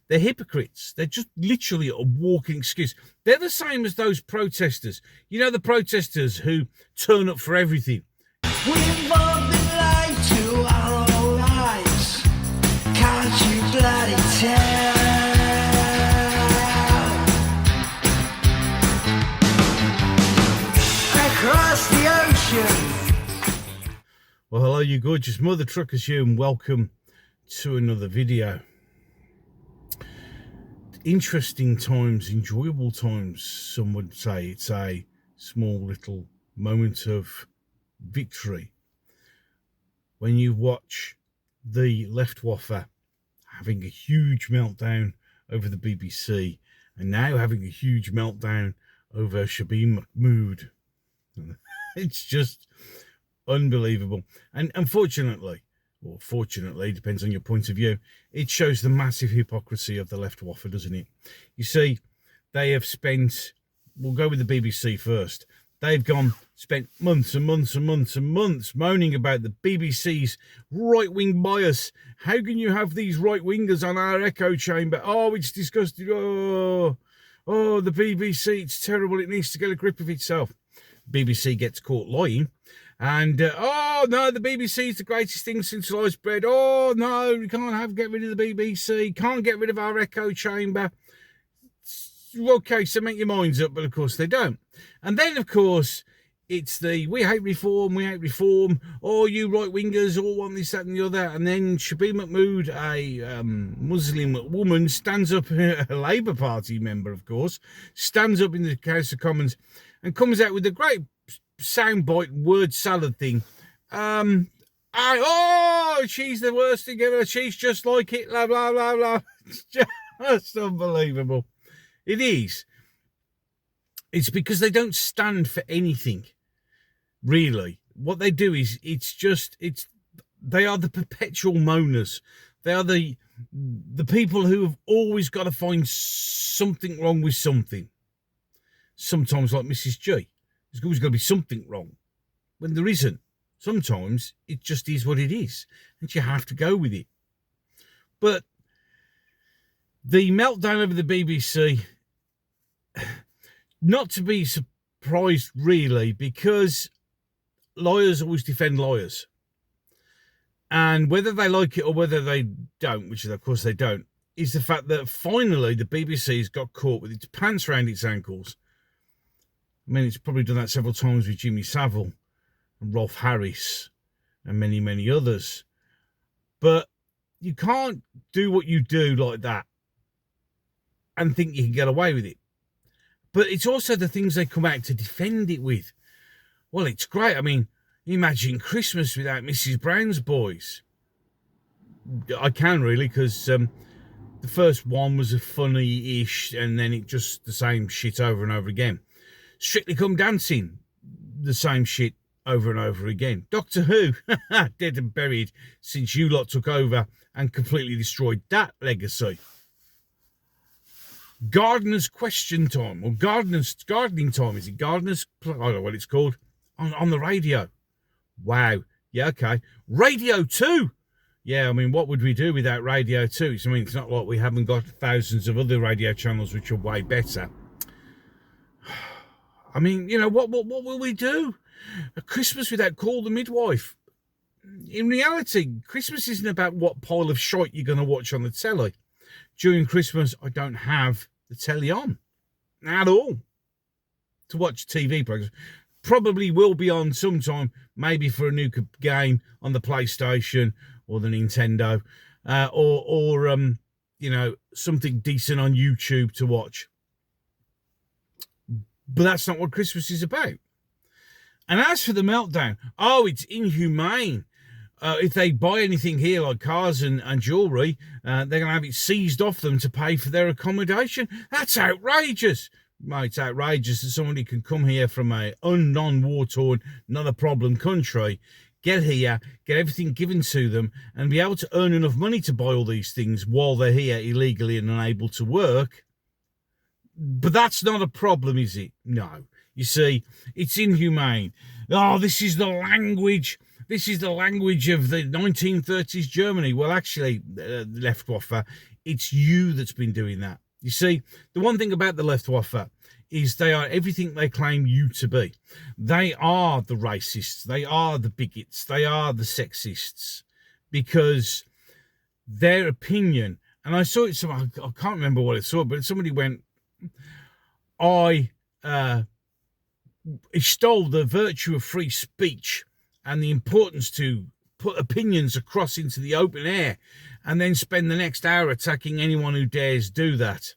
They're hypocrites. They're just literally a walking excuse. They're the same as those protesters. You know, the protesters who turn up for everything. We've all been lied to our whole lives. Can't you bloody tell? Across the ocean. Well, hello, you gorgeous mother truckers, you, and welcome to another video. Interesting times, enjoyable times, some would say. It's a small little moment of victory when you watch the Leftwaffe having a huge meltdown over the BBC and now having a huge meltdown over Shabim Mahmood. It's just unbelievable. And unfortunately, or fortunately, depends on your point of view, it shows the massive hypocrisy of the Leftwaffe, doesn't it? You see, they have spent, we'll go with the BBC first, they've spent months and months and months and months moaning about the BBC's right-wing bias. How can you have these right-wingers on our echo chamber? Oh, it's disgusting. Oh, the BBC, it's terrible. It needs to get a grip of itself. BBC gets caught lying. And, oh, no, the BBC is the greatest thing since sliced bread. Oh, no, we can't get rid of the BBC. Can't get rid of our echo chamber. Okay, so make your minds up, but of course they don't. And then, of course, it's the we hate reform, oh, you right-wingers all want this, that and the other. And then Shabim Mahmood, a Muslim woman, stands up, a Labour Party member, of course, stands up in the House of Commons and comes out with a great soundbite word salad thing. She's the worst thing ever. She's just like Hitler, blah, blah, blah. It's just unbelievable. It is. It's because they don't stand for anything, really. What they do is, they are the perpetual moaners. They are the people who have always got to find something wrong with something. Sometimes like Mrs. G. There's always going to be something wrong when there isn't. Sometimes it just is what it is, and you have to go with it. But the meltdown over the BBC, not to be surprised really, because lawyers always defend lawyers. And whether they like it or whether they don't, which of course they don't, is the fact that finally the BBC's got caught with its pants around its ankles. I mean, it's probably done that several times with Jimmy Savile and Rolf Harris and many, many others. But you can't do what you do like that and think you can get away with it. But it's also the things they come out to defend it with. Well, it's great. I mean, imagine Christmas without Mrs. Brown's Boys. I can really, because the first one was a funny-ish, and then it just the same shit over and over again. Strictly Come Dancing, the same shit over and over again. Doctor Who, dead and buried since you lot took over and completely destroyed that legacy. Gardener's Question Time, or Gardening Time, is it? Gardener's, I don't know what it's called, on the radio. Wow, yeah, okay. Radio 2. Yeah, I mean, what would we do without Radio 2? I mean, it's not like we haven't got thousands of other radio channels which are way better. I mean, you know, what will we do? A Christmas without Call the Midwife. In reality, Christmas isn't about what pile of shite you're going to watch on the telly. During Christmas, I don't have the telly on at all to watch TV programs. Probably will be on sometime, maybe for a new game on the PlayStation or the Nintendo, or you know, something decent on YouTube to watch. But that's not what Christmas is about. And as for the meltdown, oh, it's inhumane. If they buy anything here, like cars and jewellery, they're going to have it seized off them to pay for their accommodation. That's outrageous. Well, it's outrageous that somebody can come here from a non-war-torn, not a problem country, get here, get everything given to them, and be able to earn enough money to buy all these things while they're here illegally and unable to work. But that's not a problem, is it? No. You see, it's inhumane. Oh, this is the language of the 1930s Germany. Well, actually, Leftwaffe, It's you that's been doing that. You see, the one thing about the Leftwaffe is they are everything they claim you to be. They are the racists. They are the bigots. They are the sexists, because their opinion, and I saw it, I can't remember what I saw, but somebody went, I extol the virtue of free speech and the importance to put opinions across into the open air, and then spend the next hour attacking anyone who dares do that.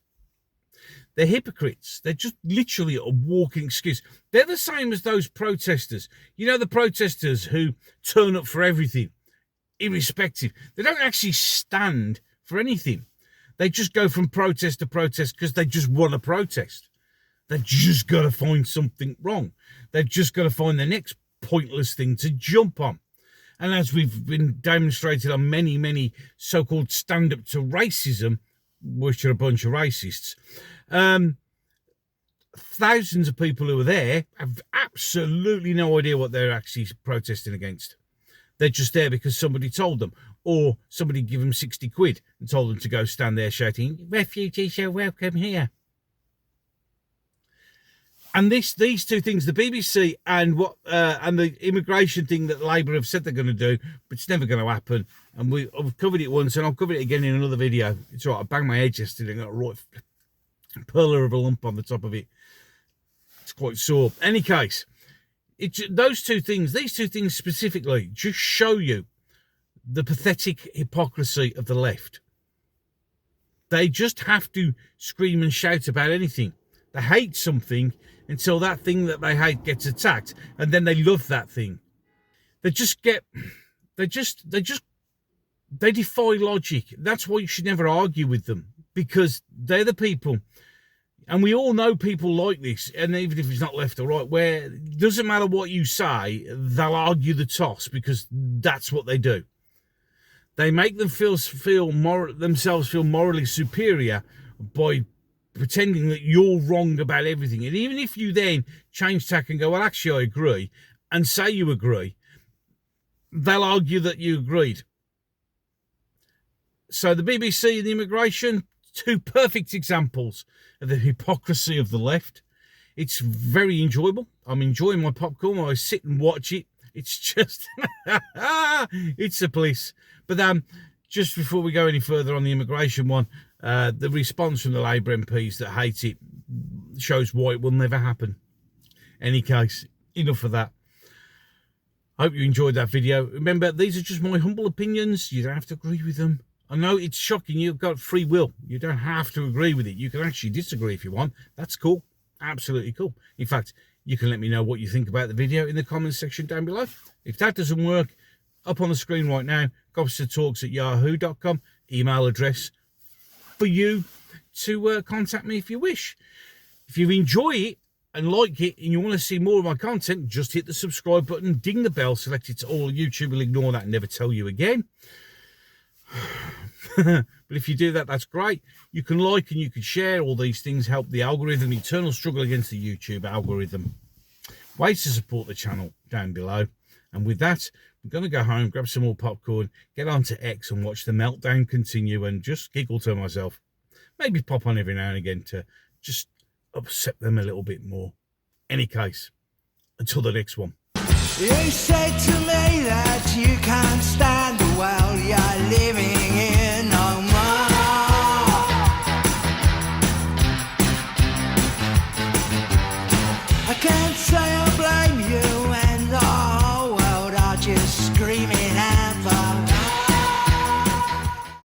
They're hypocrites. They're just literally a walking excuse. They're the same as those protesters. You know, the protesters who turn up for everything, irrespective. They don't actually stand for anything. They just go from protest to protest because they just want to protest. They've just got to find something wrong. They've just got to find the next pointless thing to jump on. And as we've been demonstrated on many, many so-called stand-up to racism, which are a bunch of racists, thousands of people who are there have absolutely no idea what they're actually protesting against. They're just there because somebody told them, or somebody gave them 60 quid and told them to go stand there shouting, "Refugees are welcome here." And these two things, the BBC and the immigration thing that Labour have said they're going to do, but it's never going to happen. And I've covered it once, and I'll cover it again in another video. It's all right. I banged my head yesterday and got a right pearler of a lump on the top of it. It's quite sore. Any case, these two things specifically, just show you the pathetic hypocrisy of the left. They just have to scream and shout about anything. They hate something until that thing that they hate gets attacked, and then they love that thing. They defy logic. That's why you should never argue with them, because they're the people, and we all know people like this, and even if it's not left or right, where it doesn't matter what you say, they'll argue the toss, because that's what they do. They make them themselves feel morally superior by pretending that you're wrong about everything. And even if you then change tack and go, well, actually I agree, and say you agree, they'll argue that you agreed. So the BBC and the immigration, two perfect examples of the hypocrisy of the left. It's very enjoyable. I'm enjoying my popcorn while I sit and watch it. It's just, it's a bliss. But just before we go any further on the immigration one, the response from the Labour MPs that hate it shows why it will never happen. Any case, enough of that. I hope you enjoyed that video. Remember, these are just my humble opinions. You don't have to agree with them. I know it's shocking. You've got free will. You don't have to agree with it. You can actually disagree if you want. That's cool. Absolutely cool. In fact, you can let me know what you think about the video in the comments section down below. If that doesn't work, up on the screen right now, gobstertalks@yahoo.com, email address for you to contact me if you wish. If you enjoy it and like it and you want to see more of my content, just hit the subscribe button, ding the bell, select it to all. YouTube will ignore that and never tell you again. But if you do that, that's great. You can like and you can share. All these things help the algorithm. Eternal struggle against the YouTube algorithm. Ways to support the channel down below. And with that, I'm going to go home, grab some more popcorn, get onto X and watch the meltdown continue and just giggle to myself. Maybe pop on every now and again to just upset them a little bit more. Any case, until the next one. You said to me that you can't stand the world you're living in no more. I can't say I blame you, and the whole world are just screaming out.